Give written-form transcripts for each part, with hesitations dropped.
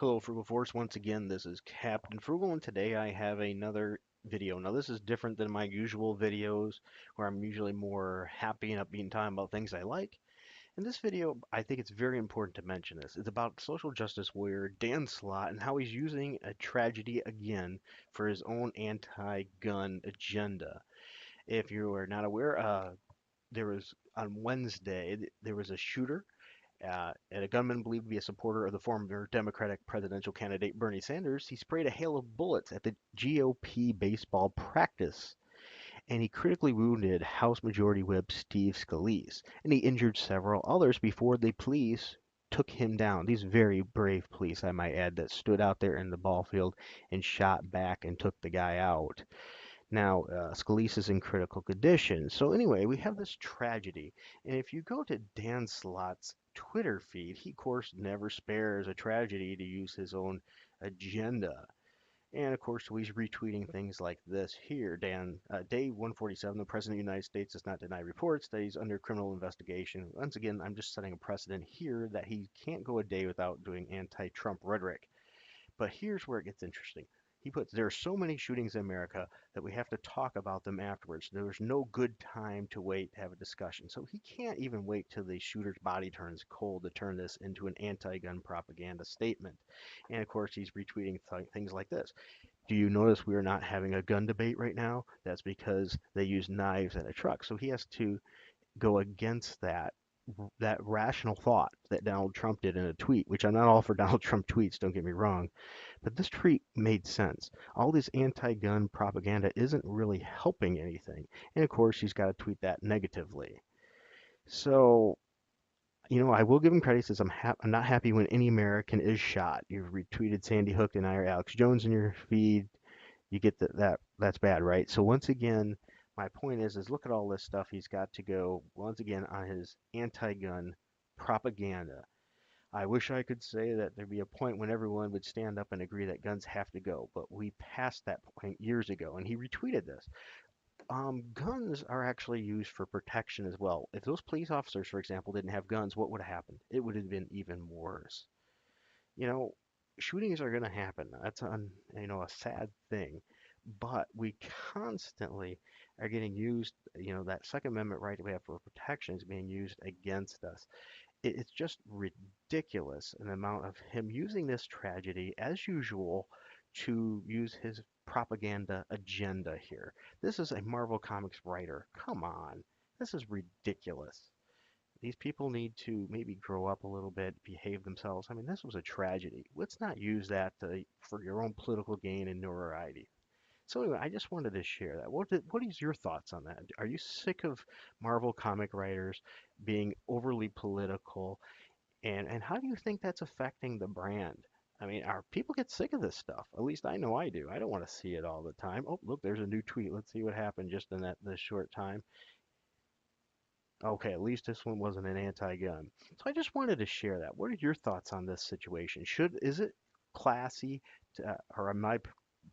Hello, Frugal Force. Once again, this is Captain Frugal, and today I have another video. Now, this is different than my usual videos where I'm usually more happy and upbeat and talking about things I like. In this video, I think it's very important to mention this. It's about social justice warrior Dan Slott and how he's using a tragedy again for his own anti-gun agenda. If you are not aware, there was on Wednesday, there was a shooter and a gunman believed to be a supporter of the former Democratic presidential candidate Bernie Sanders. He sprayed a hail of bullets at the GOP baseball practice, and he critically wounded House Majority Whip Steve Scalise, and he injured several others before the police took him down. These very brave police, I might add, that stood out there in the ball field and shot back and took the guy out. Now, Scalise is in critical condition. So anyway, we have this tragedy. And if you go to Dan Slott's Twitter feed, he, of course, never spares a tragedy to use his own agenda. And of course, he's retweeting things like this here. Day 147, the President of the United States does not deny reports that he's under criminal investigation. Once again, I'm just setting a precedent here that he can't go a day without doing anti-Trump rhetoric. But here's where it gets interesting. He puts, there are so many shootings in America that we have to talk about them afterwards. There's no good time to wait to have a discussion. So he can't even wait till the shooter's body turns cold to turn this into an anti-gun propaganda statement. And of course, he's retweeting things like this. Do you notice we are not having a gun debate right now? That's because they use knives at a truck. So he has to go against that rational thought that Donald Trump did in a tweet, which I'm not all for Donald Trump tweets, don't get me wrong, but this tweet made sense. All this anti-gun propaganda isn't really helping anything. And of course, he's got to tweet that negatively. So, I will give him credit. He says, I'm not happy when any American is shot. You've retweeted Sandy Hook and I or Alex Jones in your feed. You get that's bad, right? So once again, my point is look at all this stuff he's got to go once again on his anti-gun propaganda. I wish I could say that there'd be a point when everyone would stand up and agree that guns have to go, but we passed that point years ago, and he retweeted this. Guns are actually used for protection as well. If those police officers, for example, didn't have guns, what would have happened? It would have been even worse. You know, Shootings are going to happen. That's a sad thing, but we constantly are getting used. That Second Amendment right we have for protection is being used against us. It's just ridiculous an amount of him using this tragedy as usual to use his propaganda agenda here. This is a Marvel Comics writer. Come on. This is ridiculous. These people need to maybe grow up a little bit, behave themselves. I mean, this was a tragedy. Let's not use that for your own political gain and notoriety. So anyway, I just wanted to share that. What is your thoughts on that? Are you sick of Marvel comic writers being overly political? And how do you think that's affecting the brand? I mean, our people get sick of this stuff. At least I know I do. I don't want to see it all the time. Oh, look, there's a new tweet. Let's see what happened just in this short time. Okay, at least this one wasn't an anti-gun. So I just wanted to share that. What are your thoughts on this situation? Is it classy or in my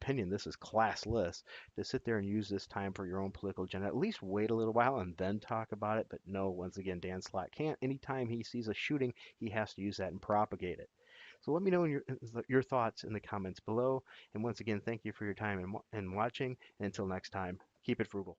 opinion, this is classless to sit there and use this time for your own political agenda. At least wait a little while and then talk about it. But no, once again, Dan Slott can't. Anytime he sees a shooting, he has to use that and propagate it. So let me know your thoughts in the comments below. And once again, thank you for your time and watching. And until next time, keep it frugal.